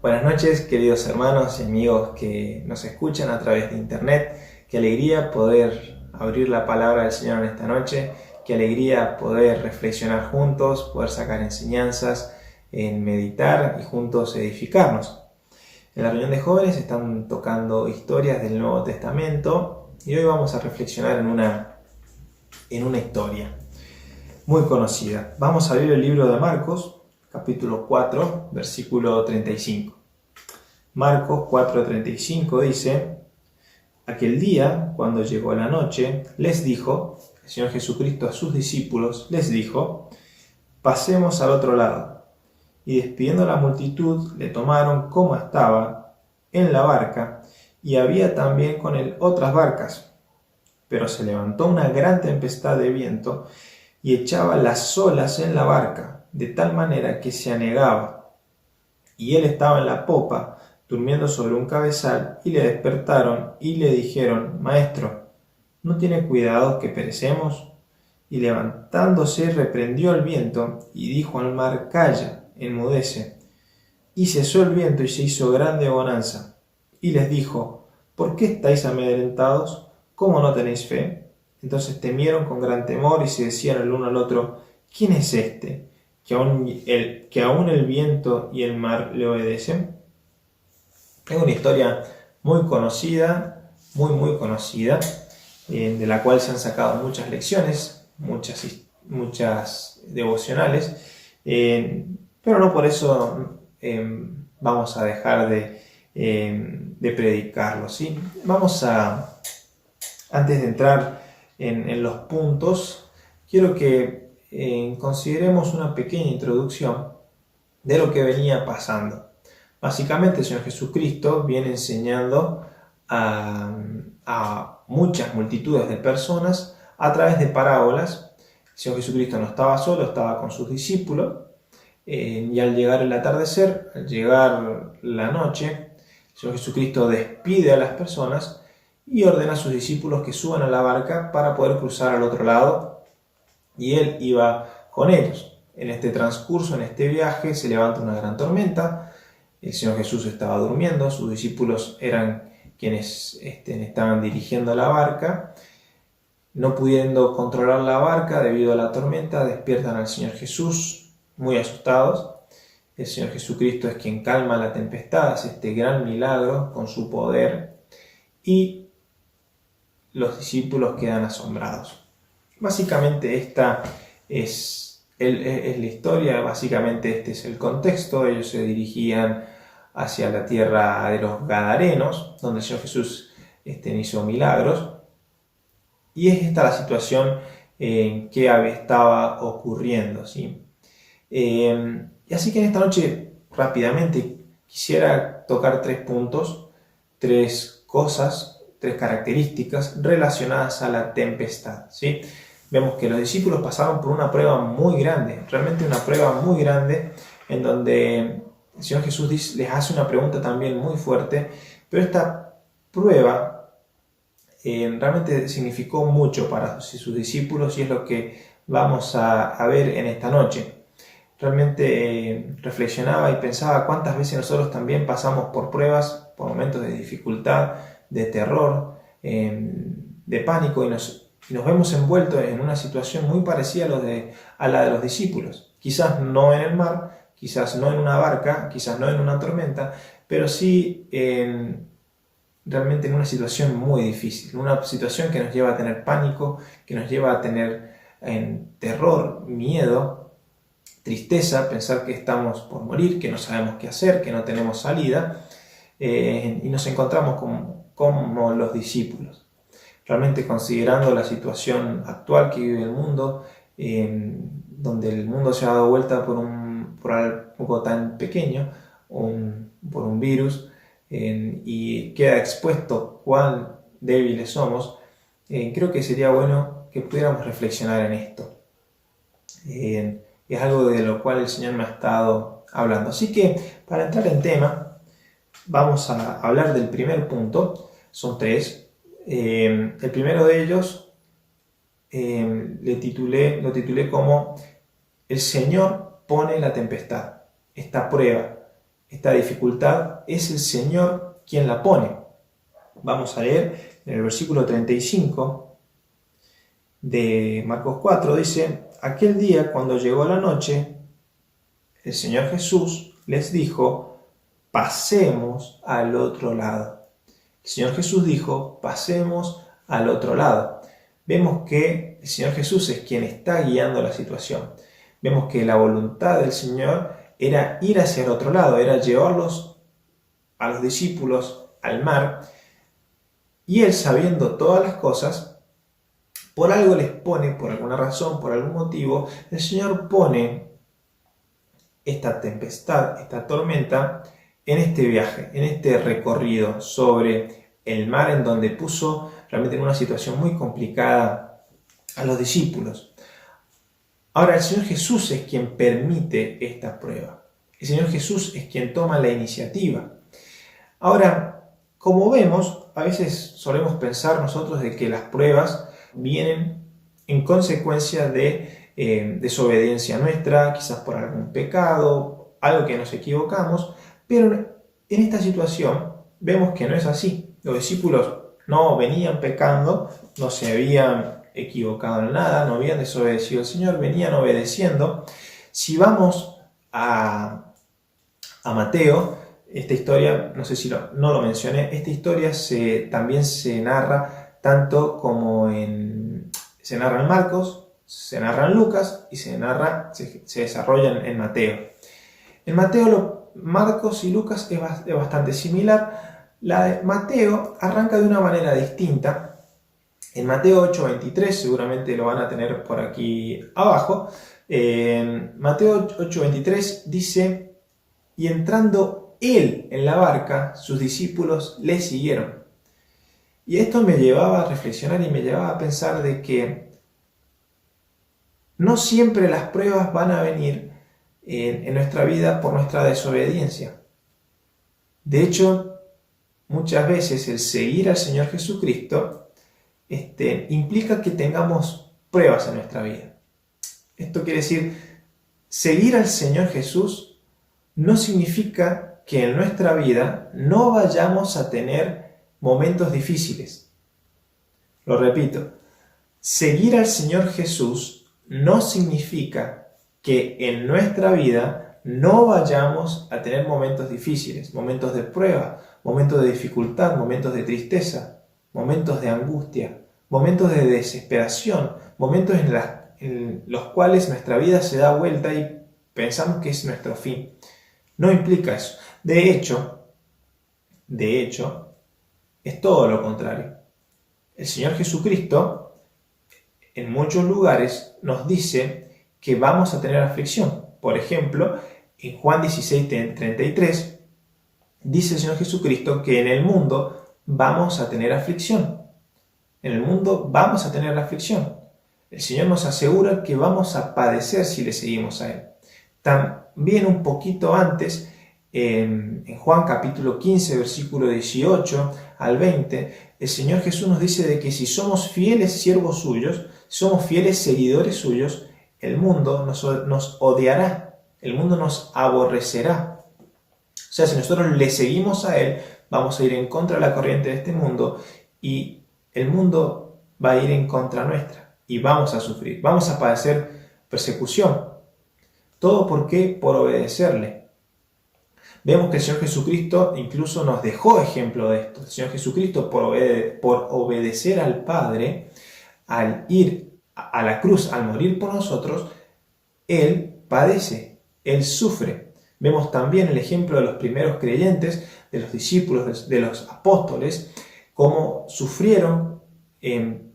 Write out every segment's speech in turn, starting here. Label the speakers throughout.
Speaker 1: Buenas noches, queridos hermanos y amigos que nos escuchan a través de internet. Qué alegría poder abrir la palabra del Señor en esta noche. Qué alegría poder reflexionar juntos, poder sacar enseñanzas, en meditar y juntos edificarnos. En la reunión de jóvenes están tocando historias del Nuevo Testamento y hoy vamos a reflexionar en una historia muy conocida. Vamos a abrir el libro de Marcos, capítulo 4, versículo 35. Marcos 4:35 dice: Aquel día, cuando llegó la noche, les dijo, el Señor Jesucristo a sus discípulos, les dijo: pasemos al otro lado. Y despidiendo a la multitud, le tomaron como estaba en la barca, y había también con él otras barcas. Pero se levantó una gran tempestad de viento, y echaba las olas en la barca, de tal manera que se anegaba. Y él estaba en la popa, durmiendo sobre un cabezal, y le despertaron y le dijeron: Maestro, ¿no tiene cuidado que perecemos? Y levantándose reprendió el viento, y dijo al mar: Calla, enmudece. Y cesó el viento, y se hizo grande bonanza. Y les dijo: ¿por qué estáis amedrentados? ¿Cómo no tenéis fe? Entonces temieron con gran temor, y se decían el uno al otro: ¿quién es este, que aun el viento y el mar le obedecen? Es una historia muy conocida, muy conocida, de la cual se han sacado muchas lecciones, muchas devocionales, pero no por eso vamos a dejar de predicarlo, ¿sí? Antes de entrar en los puntos, quiero que consideremos una pequeña introducción de lo que venía pasando. Básicamente el Señor Jesucristo viene enseñando a muchas multitudes de personas a través de parábolas. El Señor Jesucristo no estaba solo, estaba con sus discípulos, y al llegar el atardecer, al llegar la noche, el Señor Jesucristo despide a las personas y ordena a sus discípulos que suban a la barca para poder cruzar al otro lado, y Él iba con ellos. En este transcurso, en este viaje, se levanta una gran tormenta. El Señor Jesús estaba durmiendo, sus discípulos eran quienes estaban dirigiendo la barca. No pudiendo controlar la barca debido a la tormenta, despiertan al Señor Jesús muy asustados. El Señor Jesucristo es quien calma la tempestad, hace este gran milagro con su poder, y los discípulos quedan asombrados. Básicamente esta es la historia, básicamente este es el contexto. Ellos se dirigían hacia la tierra de los Gadarenos, donde el Señor Jesús hizo milagros, y es esta la situación que estaba ocurriendo, ¿sí? Y así que en esta noche, rápidamente, quisiera tocar 3 puntos, 3 cosas, 3 características relacionadas a la tempestad, ¿sí? Vemos que los discípulos pasaron por una prueba muy grande, realmente una prueba muy grande, en donde el Señor Jesús les hace una pregunta también muy fuerte, pero esta prueba realmente significó mucho para sus discípulos, y es lo que vamos a ver en esta noche. Realmente reflexionaba y pensaba cuántas veces nosotros también pasamos por pruebas, por momentos de dificultad, de terror, de pánico, y nos vemos envueltos en una situación muy parecida a la de los discípulos. Quizás no en el mar, quizás no en una barca, quizás no en una tormenta, pero sí realmente en una situación muy difícil, una situación que nos lleva a tener pánico, que nos lleva a tener terror, miedo, tristeza, pensar que estamos por morir, que no sabemos qué hacer, que no tenemos salida, y nos encontramos como los discípulos. Realmente, considerando la situación actual que vive el mundo, donde el mundo se ha dado vuelta por algo tan pequeño, por un virus, y queda expuesto cuán débiles somos, creo que sería bueno que pudiéramos reflexionar en esto. Es algo de lo cual el Señor me ha estado hablando. Así que, para entrar en tema, vamos a hablar del primer punto. Son 3. El primero de ellos lo titulé como: el Señor pone la tempestad, esta prueba, esta dificultad, es el Señor quien la pone. Vamos a leer en el versículo 35 de Marcos 4, dice: aquel día, cuando llegó la noche, el Señor Jesús les dijo: pasemos al otro lado. El Señor Jesús dijo: pasemos al otro lado. Vemos que el Señor Jesús es quien está guiando la situación. Vemos que la voluntad del Señor era ir hacia el otro lado, era llevarlos a los discípulos al mar, y Él, sabiendo todas las cosas, por algo les pone, por alguna razón, por algún motivo, el Señor pone esta tempestad, esta tormenta, en este viaje, en este recorrido sobre el mar, en donde puso realmente en una situación muy complicada a los discípulos. Ahora, el Señor Jesús es quien permite esta prueba. El Señor Jesús es quien toma la iniciativa. Ahora, como vemos, a veces solemos pensar nosotros de que las pruebas vienen en consecuencia de desobediencia nuestra, quizás por algún pecado, algo que nos equivocamos, pero en esta situación vemos que no es así. Los discípulos no venían pecando, no se habían equivocado en nada, no habían desobedecido al Señor, venían obedeciendo. Si vamos a Mateo, esta historia, no sé si no lo mencioné, esta historia también se narra tanto como se narra en Marcos, se narra en Lucas y se desarrolla en Mateo. En Mateo, Marcos y Lucas es bastante similar. La de Mateo arranca de una manera distinta. En Mateo 8:23, seguramente lo van a tener por aquí abajo, Mateo 8:23 dice: y entrando él en la barca, sus discípulos le siguieron. Y esto me llevaba a reflexionar y me llevaba a pensar de que no siempre las pruebas van a venir en nuestra vida por nuestra desobediencia. De hecho, muchas veces el seguir al Señor Jesucristo implica que tengamos pruebas en nuestra vida. Esto quiere decir, seguir al Señor Jesús no significa que en nuestra vida no vayamos a tener momentos difíciles. Lo repito, seguir al Señor Jesús no significa que en nuestra vida no vayamos a tener momentos difíciles, momentos de prueba, momentos de dificultad, momentos de tristeza, momentos de angustia, momentos de desesperación, momentos en los cuales nuestra vida se da vuelta y pensamos que es nuestro fin. No implica eso. De hecho, es todo lo contrario. El Señor Jesucristo, en muchos lugares, nos dice que vamos a tener aflicción. Por ejemplo, en Juan 16:33, dice el Señor Jesucristo que en el mundo vamos a tener aflicción. En el mundo vamos a tener la aflicción. El Señor nos asegura que vamos a padecer si le seguimos a Él. También un poquito antes, en Juan capítulo 15, versículo 18 al 20, el Señor Jesús nos dice de que si somos fieles siervos suyos, somos fieles seguidores suyos, el mundo nos odiará, el mundo nos aborrecerá. O sea, si nosotros le seguimos a Él, vamos a ir en contra de la corriente de este mundo y el mundo va a ir en contra nuestra y vamos a sufrir, vamos a padecer persecución. ¿Todo por qué? Por obedecerle. Vemos que el Señor Jesucristo incluso nos dejó ejemplo de esto. El Señor Jesucristo, por obedecer al Padre, al ir a la cruz, al morir por nosotros, Él padece, Él sufre. Vemos también el ejemplo de los primeros creyentes, de los discípulos, de los apóstoles, cómo sufrieron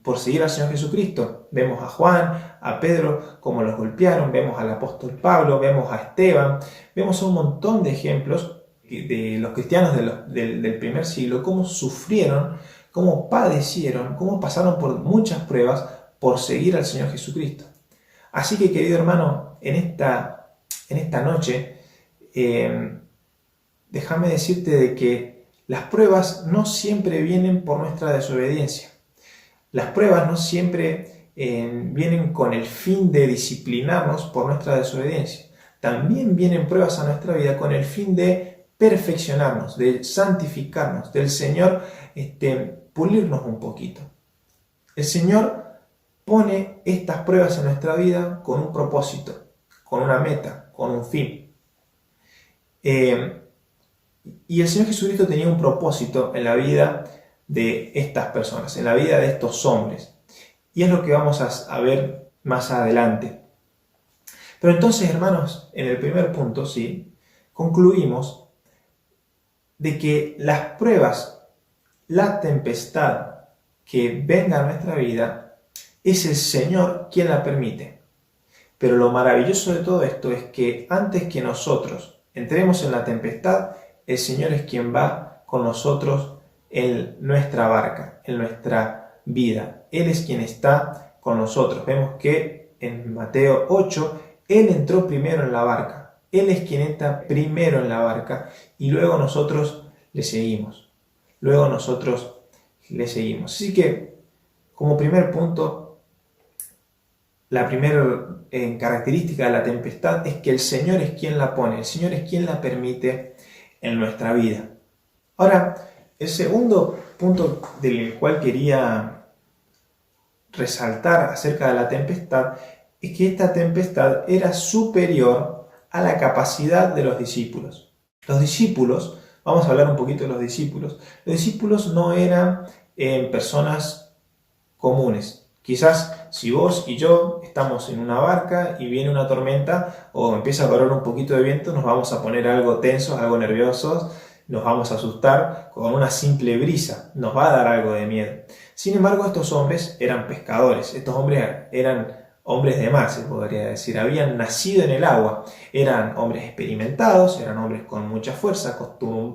Speaker 1: por seguir al Señor Jesucristo. Vemos a Juan, a Pedro, cómo los golpearon, vemos al apóstol Pablo, vemos a Esteban, vemos un montón de ejemplos de los cristianos del primer siglo, cómo sufrieron, cómo padecieron, cómo pasaron por muchas pruebas por seguir al Señor Jesucristo. Así que, querido hermano, en esta noche, déjame decirte de que las pruebas no siempre vienen por nuestra desobediencia. Las pruebas no siempre vienen con el fin de disciplinarnos por nuestra desobediencia. También vienen pruebas a nuestra vida con el fin de perfeccionarnos, de santificarnos, del Señor pulirnos un poquito. El Señor pone estas pruebas en nuestra vida con un propósito, con una meta, con un fin. Y el Señor Jesucristo tenía un propósito en la vida de estas personas, en la vida de estos hombres. Y es lo que vamos a ver más adelante. Pero entonces, hermanos, en el primer punto, sí, concluimos de que las pruebas, la tempestad que venga a nuestra vida, es el Señor quien la permite. Pero lo maravilloso de todo esto es que antes que nosotros entremos en la tempestad, el Señor es quien va con nosotros en nuestra barca, en nuestra vida. Él es quien está con nosotros. Vemos que en Mateo 8, Él entró primero en la barca. Él es quien entra primero en la barca y luego nosotros le seguimos. Luego nosotros le seguimos. Así que, como primer punto, la primera característica de la tempestad es que el Señor es quien la pone, el Señor es quien la permite en nuestra vida. Ahora, el segundo punto del cual quería resaltar acerca de la tempestad es que esta tempestad era superior a la capacidad de los discípulos. Los discípulos, vamos a hablar un poquito de los discípulos no eran personas comunes. Quizás si vos y yo estamos en una barca y viene una tormenta o empieza a correr un poquito de viento, nos vamos a poner algo tensos, algo nerviosos, nos vamos a asustar con una simple brisa, nos va a dar algo de miedo. Sin embargo, estos hombres eran pescadores, estos hombres eran hombres de mar, se podría decir, habían nacido en el agua, eran hombres experimentados, eran hombres con mucha fuerza,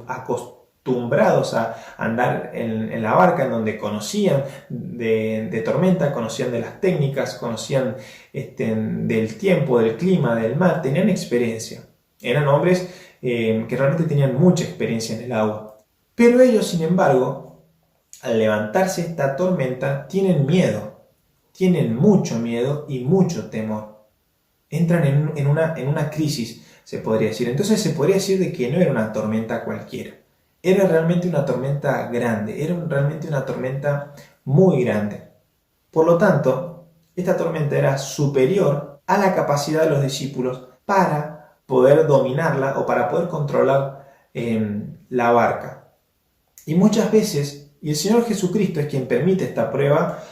Speaker 1: acostumbrados a andar en la barca, en donde conocían de tormenta, conocían de las técnicas, conocían del tiempo, del clima, del mar, tenían experiencia. Eran hombres que realmente tenían mucha experiencia en el agua. Pero ellos, sin embargo, al levantarse esta tormenta, tienen miedo, tienen mucho miedo y mucho temor. Entran en una crisis, se podría decir. Entonces se podría decir de que no era una tormenta cualquiera. Era realmente una tormenta grande, era realmente una tormenta muy grande. Por lo tanto, esta tormenta era superior a la capacidad de los discípulos para poder dominarla o para poder controlar la barca. Y muchas veces, y el Señor Jesucristo es quien permite esta prueba,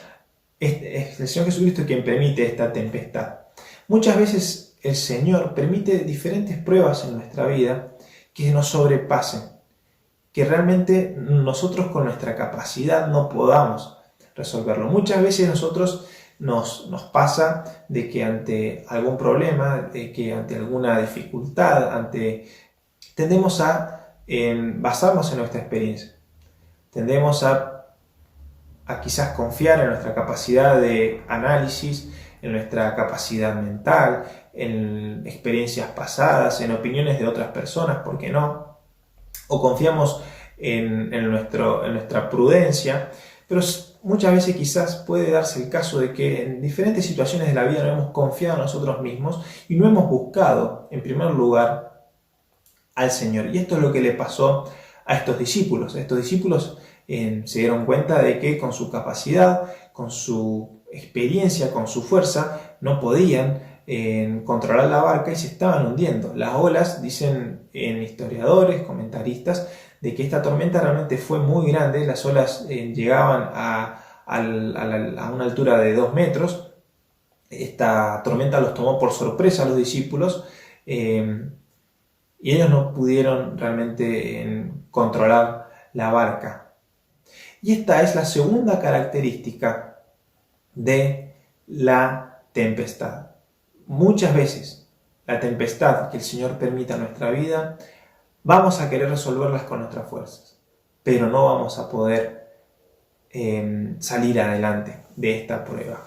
Speaker 1: es el Señor Jesucristo es quien permite esta tempestad. Muchas veces el Señor permite diferentes pruebas en nuestra vida que nos sobrepasen, que realmente nosotros con nuestra capacidad no podamos resolverlo. Muchas veces nosotros nos pasa de que ante algún problema, de que ante alguna dificultad, tendemos a basarnos en nuestra experiencia. Tendemos a quizás confiar en nuestra capacidad de análisis, en nuestra capacidad mental, en experiencias pasadas, en opiniones de otras personas, ¿por qué no? O confiamos en nuestra prudencia, pero muchas veces quizás puede darse el caso de que en diferentes situaciones de la vida no hemos confiado en nosotros mismos y no hemos buscado, en primer lugar, al Señor. Y esto es lo que le pasó a estos discípulos. Estos discípulos se dieron cuenta de que con su capacidad, con su experiencia, con su fuerza, no podían controlar la barca y se estaban hundiendo. Las olas, dicen historiadores, comentaristas, de que esta tormenta realmente fue muy grande. Las olas llegaban a una altura de 2 metros. Esta tormenta los tomó por sorpresa a los discípulos y ellos no pudieron realmente controlar la barca. Y esta es la segunda característica de la tempestad. Muchas veces la tempestad que el Señor permita en nuestra vida, vamos a querer resolverlas con nuestras fuerzas, pero no vamos a poder salir adelante de esta prueba.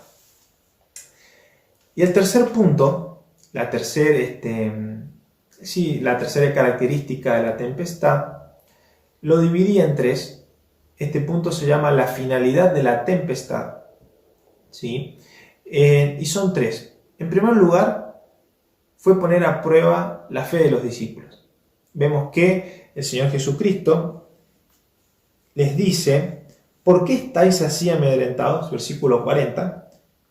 Speaker 1: Y el tercer punto, la tercera característica de la tempestad, lo dividí en 3. Este punto se llama la finalidad de la tempestad, ¿sí? Y son 3. En primer lugar, fue poner a prueba la fe de los discípulos. Vemos que el Señor Jesucristo les dice: ¿por qué estáis así amedrentados? Versículo 40.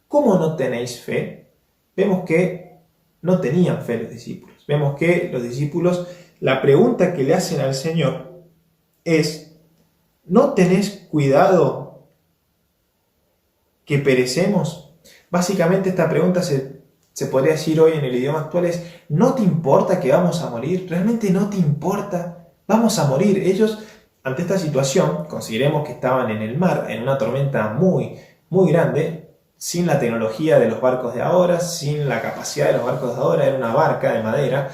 Speaker 1: ¿Cómo no tenéis fe? Vemos que no tenían fe los discípulos. Vemos que los discípulos, la pregunta que le hacen al Señor es: ¿no tenés cuidado que perecemos? Básicamente esta pregunta se podría decir hoy en el idioma actual es: ¿no te importa que vamos a morir? ¿Realmente no te importa? Vamos a morir. Ellos, ante esta situación, consideremos que estaban en el mar, en una tormenta muy, muy grande, sin la tecnología de los barcos de ahora, sin la capacidad de los barcos de ahora, era una barca de madera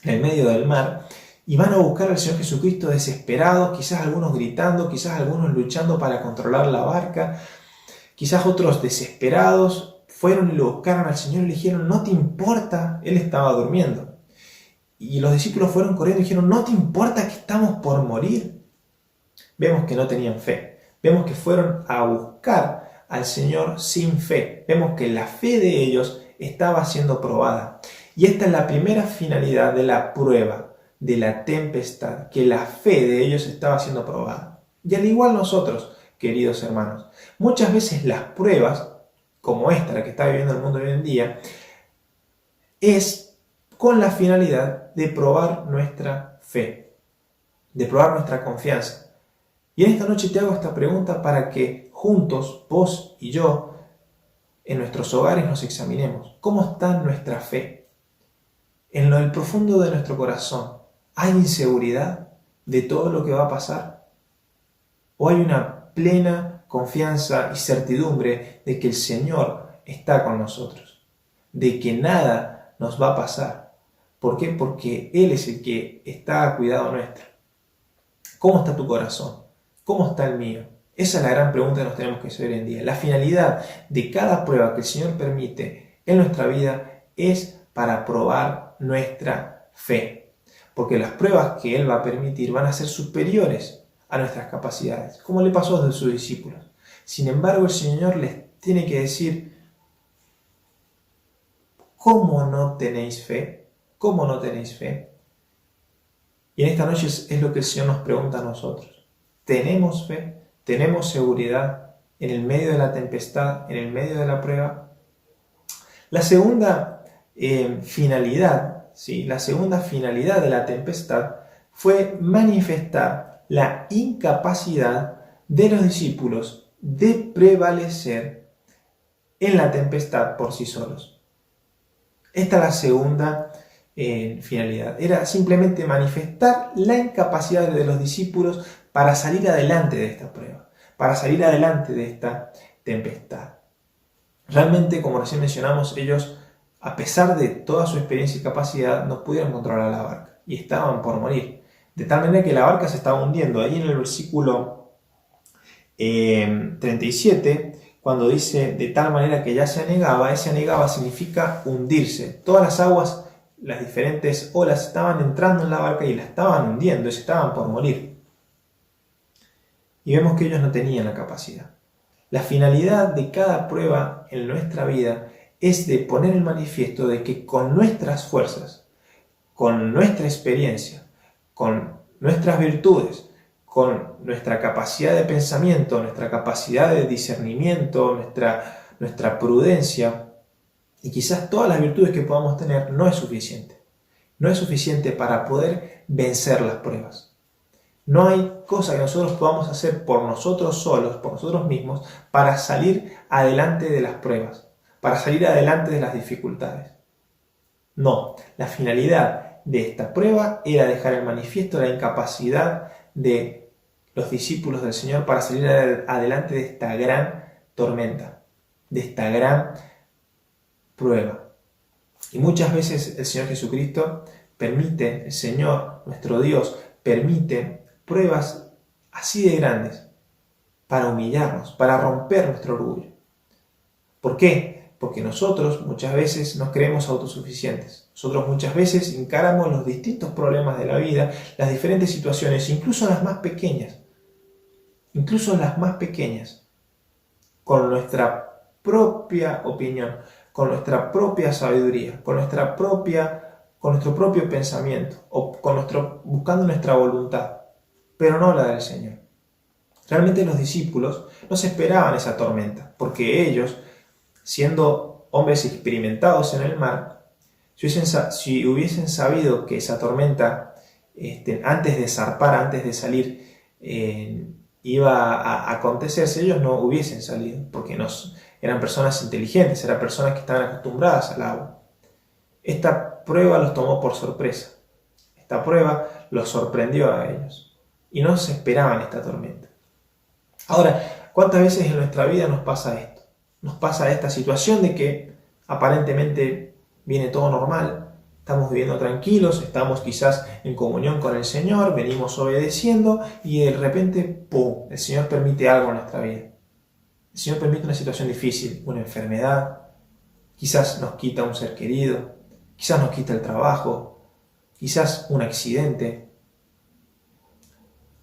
Speaker 1: en el medio del mar, y van a buscar al Señor Jesucristo desesperados, quizás algunos gritando, quizás algunos luchando para controlar la barca, quizás otros desesperados, fueron y lo buscaron al Señor y le dijeron: ¿no te importa? Él estaba durmiendo. Y los discípulos fueron corriendo y dijeron: ¿no te importa que estamos por morir? Vemos que no tenían fe. Vemos que fueron a buscar al Señor sin fe. Vemos que la fe de ellos estaba siendo probada. Y esta es la primera finalidad de la prueba, de la tempestad, que la fe de ellos estaba siendo probada. Y al igual nosotros, queridos hermanos, muchas veces las pruebas, como esta, la que está viviendo el mundo hoy en día, es con la finalidad de probar nuestra fe, de probar nuestra confianza. Y en esta noche te hago esta pregunta para que juntos, vos y yo, en nuestros hogares nos examinemos. ¿Cómo está nuestra fe? En lo del profundo de nuestro corazón, ¿hay inseguridad de todo lo que va a pasar? ¿O hay una plena confianza y certidumbre de que el Señor está con nosotros? De que nada nos va a pasar. ¿Por qué? Porque Él es el que está a cuidado nuestro. ¿Cómo está tu corazón? ¿Cómo está el mío? Esa es la gran pregunta que nos tenemos que hacer hoy en día. La finalidad de cada prueba que el Señor permite en nuestra vida es para probar nuestra fe. Porque las pruebas que Él va a permitir van a ser superiores a nuestras capacidades, como le pasó a sus discípulos. Sin embargo, el Señor les tiene que decir: ¿cómo no tenéis fe? ¿Cómo no tenéis fe? Y en esta noche es lo que el Señor nos pregunta a nosotros. ¿Tenemos fe? ¿Tenemos seguridad en el medio de la tempestad, en el medio de la prueba? La segunda finalidad, ¿sí? La segunda finalidad de la tempestad fue manifestar la incapacidad de los discípulos de prevalecer en la tempestad por sí solos. Esta es la segunda finalidad. Era simplemente manifestar la incapacidad de los discípulos para salir adelante de esta prueba, para salir adelante de esta tempestad. Realmente, como recién mencionamos, ellos, a pesar de toda su experiencia y capacidad, no pudieron controlar la barca y estaban por morir. De tal manera que la barca se estaba hundiendo. Ahí en el versículo 37, cuando dice de tal manera que ya se anegaba, ese anegaba significa hundirse. Todas las aguas, las diferentes olas estaban entrando en la barca y la estaban hundiendo, y se estaban por morir. Y vemos que ellos no tenían la capacidad. La finalidad de cada prueba en nuestra vida es de poner en manifiesto de que con nuestras fuerzas, con nuestra experiencia, con nuestras virtudes, con nuestra capacidad de pensamiento, nuestra capacidad de discernimiento, nuestra prudencia y quizás todas las virtudes que podamos tener, no es suficiente. No es suficiente para poder vencer las pruebas. No hay cosa que nosotros podamos hacer por nosotros solos, por nosotros mismos, para salir adelante de las pruebas, para salir adelante de las dificultades. No, la finalidad de esta prueba era dejar en manifiesto la incapacidad de los discípulos del Señor para salir adelante de esta gran tormenta, de esta gran prueba. Y muchas veces el Señor Jesucristo permite, el Señor, nuestro Dios, permite pruebas así de grandes para humillarnos, para romper nuestro orgullo. ¿Por qué? Porque nosotros muchas veces nos creemos autosuficientes. Nosotros muchas veces encaramos los distintos problemas de la vida, las diferentes situaciones, incluso las más pequeñas, con nuestra propia opinión, con nuestra propia sabiduría, con con nuestro propio pensamiento o buscando nuestra voluntad, pero no la del Señor. Realmente los discípulos no se esperaban esa tormenta, porque ellos, siendo hombres experimentados en el mar, si hubiesen sabido que esa tormenta, antes de zarpar, antes de salir, iba a acontecerse, ellos no hubiesen salido, porque eran personas inteligentes, eran personas que estaban acostumbradas al agua. Esta prueba los tomó por sorpresa. Esta prueba los sorprendió a ellos y no se esperaban esta tormenta. Ahora, ¿cuántas veces en nuestra vida nos pasa esto? Nos pasa esta situación de que aparentemente viene todo normal, estamos viviendo tranquilos, estamos quizás en comunión con el Señor, venimos obedeciendo y de repente, ¡pum!, el Señor permite algo en nuestra vida. El Señor permite una situación difícil, una enfermedad, quizás nos quita un ser querido, quizás nos quita el trabajo, quizás un accidente.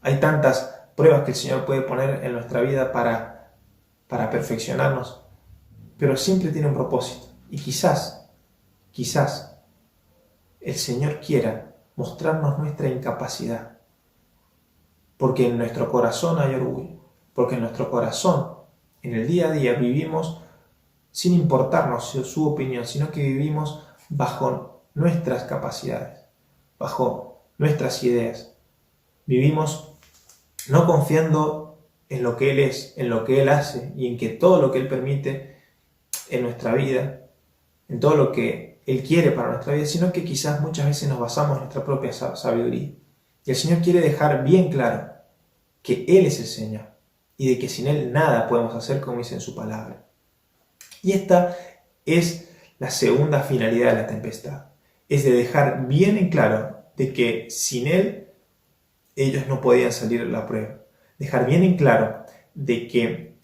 Speaker 1: Hay tantas pruebas que el Señor puede poner en nuestra vida para perfeccionarnos, pero siempre tiene un propósito. Y quizás el Señor quiera mostrarnos nuestra incapacidad, porque en nuestro corazón hay orgullo, porque en nuestro corazón, en el día a día, vivimos sin importarnos su opinión, sino que vivimos bajo nuestras capacidades, bajo nuestras ideas. Vivimos no confiando en lo que Él es, en lo que Él hace y en que todo lo que Él permite en nuestra vida, en todo lo que Él quiere para nuestra vida, sino que quizás muchas veces nos basamos en nuestra propia sabiduría. Y el Señor quiere dejar bien claro que Él es el Señor y de que sin Él nada podemos hacer, como dice en su palabra. Y esta es la segunda finalidad de la tempestad, es de dejar bien en claro de que sin Él ellos no podían salir de la prueba. Dejar bien en claro de que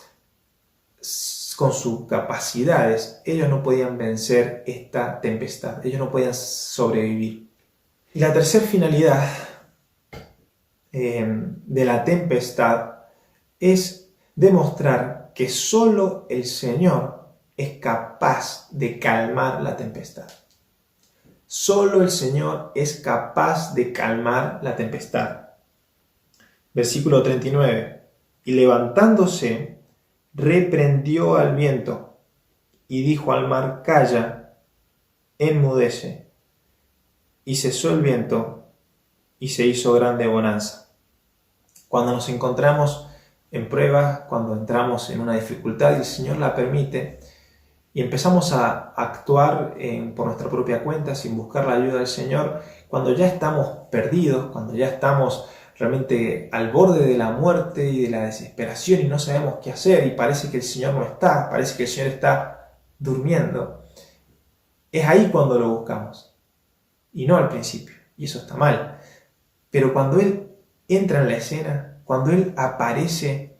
Speaker 1: con sus capacidades ellos no podían vencer esta tempestad, ellos no podían sobrevivir. Y la tercera finalidad de la tempestad es demostrar que solo el Señor es capaz de calmar la tempestad. Solo el Señor es capaz de calmar la tempestad. Versículo 39. Y levantándose, reprendió al viento y dijo al mar: calla, enmudece. Y cesó el viento y se hizo grande bonanza. Cuando nos encontramos en pruebas, cuando entramos en una dificultad y el Señor la permite, y empezamos a actuar por nuestra propia cuenta sin buscar la ayuda del Señor, cuando ya estamos perdidos, cuando ya estamos realmente al borde de la muerte y de la desesperación y no sabemos qué hacer y parece que el Señor no está, parece que el Señor está durmiendo, es ahí cuando lo buscamos y no al principio, y eso está mal. Pero cuando Él entra en la escena, cuando Él aparece,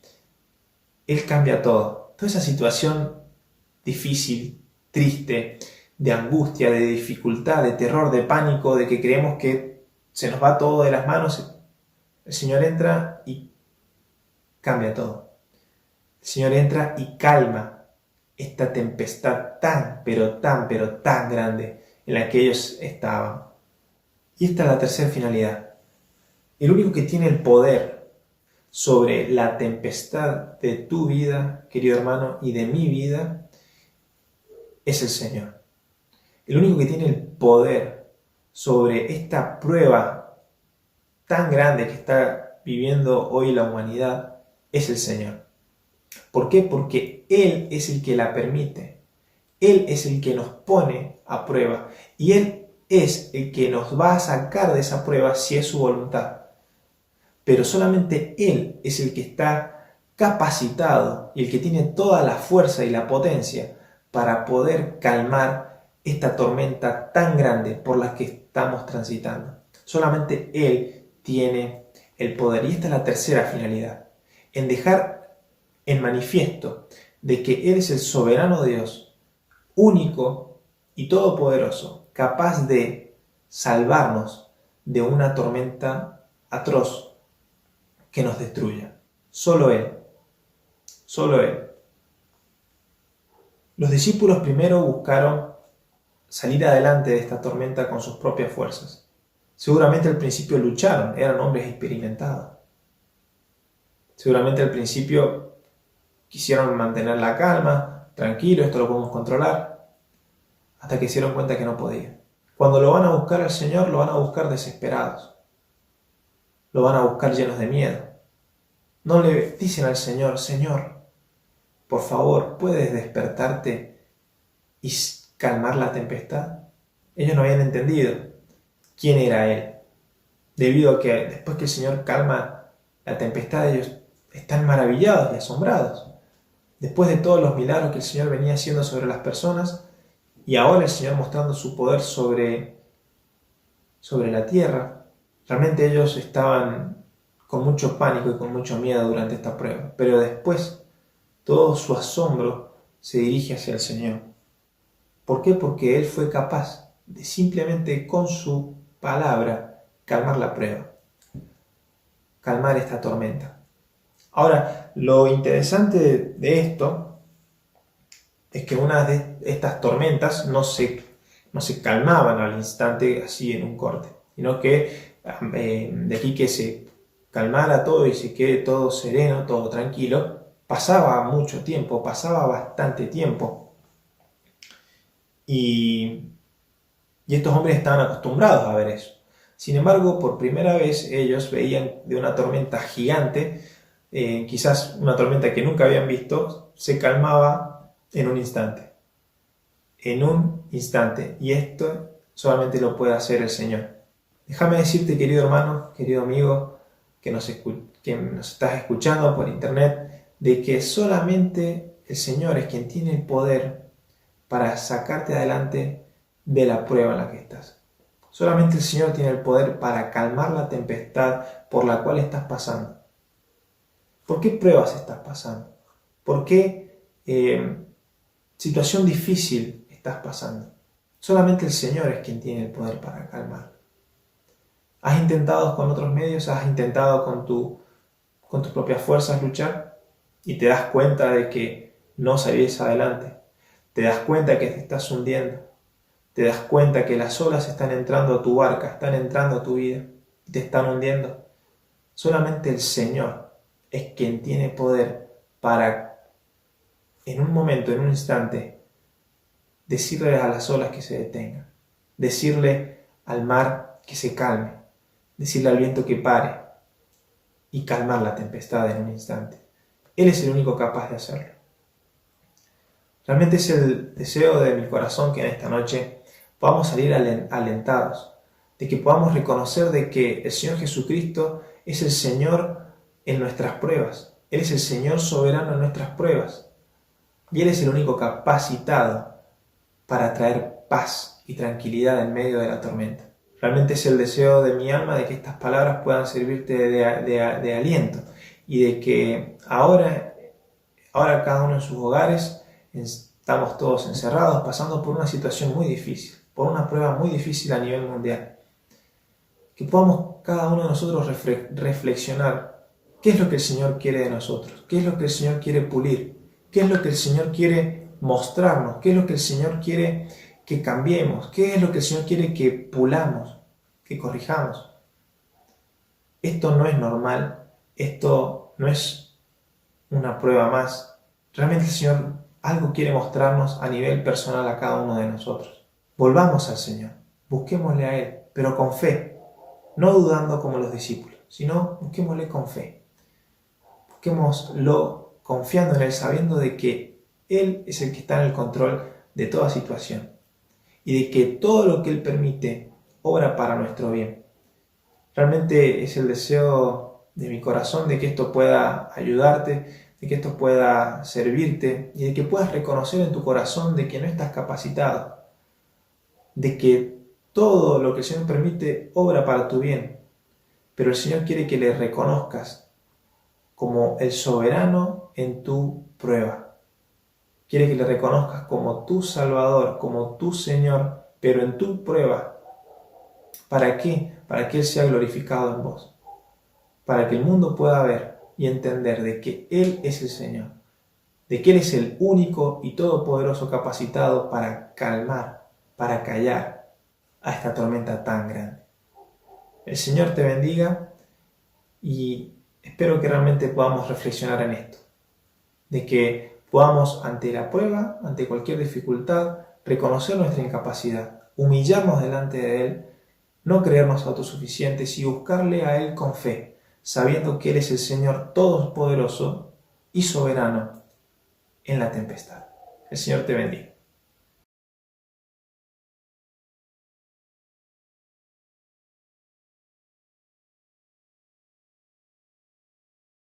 Speaker 1: Él cambia todo. Toda esa situación difícil, triste, de angustia, de dificultad, de terror, de pánico, de que creemos que se nos va todo de las manos, el Señor entra y cambia todo. El Señor entra y calma esta tempestad tan grande en la que ellos estaban. Y esta es la tercera finalidad. El único que tiene el poder sobre la tempestad de tu vida, querido hermano, y de mi vida, es el Señor. El único que tiene el poder sobre esta prueba tan grande que está viviendo hoy la humanidad es el Señor. ¿Por qué? Porque Él es el que la permite. Él es el que nos pone a prueba. Y Él es el que nos va a sacar de esa prueba si es su voluntad. Pero solamente Él es el que está capacitado y el que tiene toda la fuerza y la potencia para poder calmar esta tormenta tan grande por la que estamos transitando. Solamente Él tiene el poder. Y esta es la tercera finalidad, en dejar en manifiesto de que Él es el soberano Dios, único y todopoderoso, capaz de salvarnos de una tormenta atroz que nos destruya. Solo Él. Solo Él. Los discípulos primero buscaron salir adelante de esta tormenta con sus propias fuerzas. Seguramente al principio lucharon, eran hombres experimentados. Seguramente al principio quisieron mantener la calma, tranquilo, esto lo podemos controlar, hasta que se dieron cuenta que no podían. Cuando lo van a buscar al Señor, lo van a buscar desesperados. Lo van a buscar llenos de miedo. No le dicen al Señor, Señor, por favor, ¿puedes despertarte y calmar la tempestad? Ellos no habían entendido quién era Él. Debido a que después que el Señor calma la tempestad, ellos están maravillados y asombrados. Después de todos los milagros que el Señor venía haciendo sobre las personas, y ahora el Señor mostrando su poder sobre la tierra, realmente ellos estaban con mucho pánico y con mucho miedo durante esta prueba. Pero después, todo su asombro se dirige hacia el Señor. ¿Por qué? Porque Él fue capaz de simplemente con su palabra calmar la prueba, calmar esta tormenta. Ahora, lo interesante de esto es que una de estas tormentas no se calmaban al instante así en un corte, sino que de aquí que se calmara todo y se quede todo sereno, todo tranquilo, pasaba mucho tiempo, pasaba bastante tiempo. Y estos hombres estaban acostumbrados a ver eso. Sin embargo, por primera vez ellos veían de una tormenta gigante, quizás una tormenta que nunca habían visto, se calmaba en un instante. En un instante. Y esto solamente lo puede hacer el Señor. Déjame decirte, querido hermano, querido amigo, que nos estás escuchando por internet, de que solamente el Señor es quien tiene el poder para sacarte adelante de la prueba en la que estás. Solamente el Señor tiene el poder para calmar la tempestad por la cual estás pasando. ¿Por qué pruebas estás pasando? ¿Por qué situación difícil estás pasando? Solamente el Señor es quien tiene el poder para calmar. ¿Has intentado con otros medios? ¿Has intentado con tus propias fuerzas luchar? Y te das cuenta de que no salís adelante. Te das cuenta que te estás hundiendo. Te das cuenta que las olas están entrando a tu barca, están entrando a tu vida y te están hundiendo. Solamente el Señor es quien tiene poder para, en un momento, en un instante, decirle a las olas que se detengan, decirle al mar que se calme, decirle al viento que pare y calmar la tempestad en un instante. Él es el único capaz de hacerlo. Realmente es el deseo de mi corazón que en esta noche podamos salir alentados, de que podamos reconocer de que el Señor Jesucristo es el Señor en nuestras pruebas. Él es el Señor soberano en nuestras pruebas. Y Él es el único capacitado para traer paz y tranquilidad en medio de la tormenta. Realmente es el deseo de mi alma de que estas palabras puedan servirte de aliento y de que ahora cada uno en sus hogares estamos todos encerrados pasando por una situación muy difícil, por una prueba muy difícil a nivel mundial. Que podamos cada uno de nosotros reflexionar qué es lo que el Señor quiere de nosotros, qué es lo que el Señor quiere pulir, qué es lo que el Señor quiere mostrarnos, qué es lo que el Señor quiere que cambiemos, qué es lo que el Señor quiere que pulamos, que corrijamos. Esto no es normal, esto no es una prueba más. Realmente el Señor algo quiere mostrarnos a nivel personal a cada uno de nosotros. Volvamos al Señor, busquémosle a Él, pero con fe, no dudando como los discípulos, sino busquémosle con fe. Busquémoslo confiando en Él, sabiendo de que Él es el que está en el control de toda situación y de que todo lo que Él permite obra para nuestro bien. Realmente es el deseo de mi corazón de que esto pueda ayudarte, de que esto pueda servirte y de que puedas reconocer en tu corazón de que no estás capacitado, de que todo lo que el Señor permite obra para tu bien, pero el Señor quiere que le reconozcas como el soberano en tu prueba. Quiere que le reconozcas como tu Salvador, como tu Señor, pero en tu prueba. ¿Para qué? Para que Él sea glorificado en vos. Para que el mundo pueda ver y entender de que Él es el Señor. De que Él es el único y todopoderoso capacitado para calmar para callar a esta tormenta tan grande. El Señor te bendiga y espero que realmente podamos reflexionar en esto, de que podamos ante la prueba, ante cualquier dificultad, reconocer nuestra incapacidad, humillarnos delante de Él, no creernos autosuficientes y buscarle a Él con fe, sabiendo que Él es el Señor todopoderoso y soberano en la tempestad. El Señor te bendiga.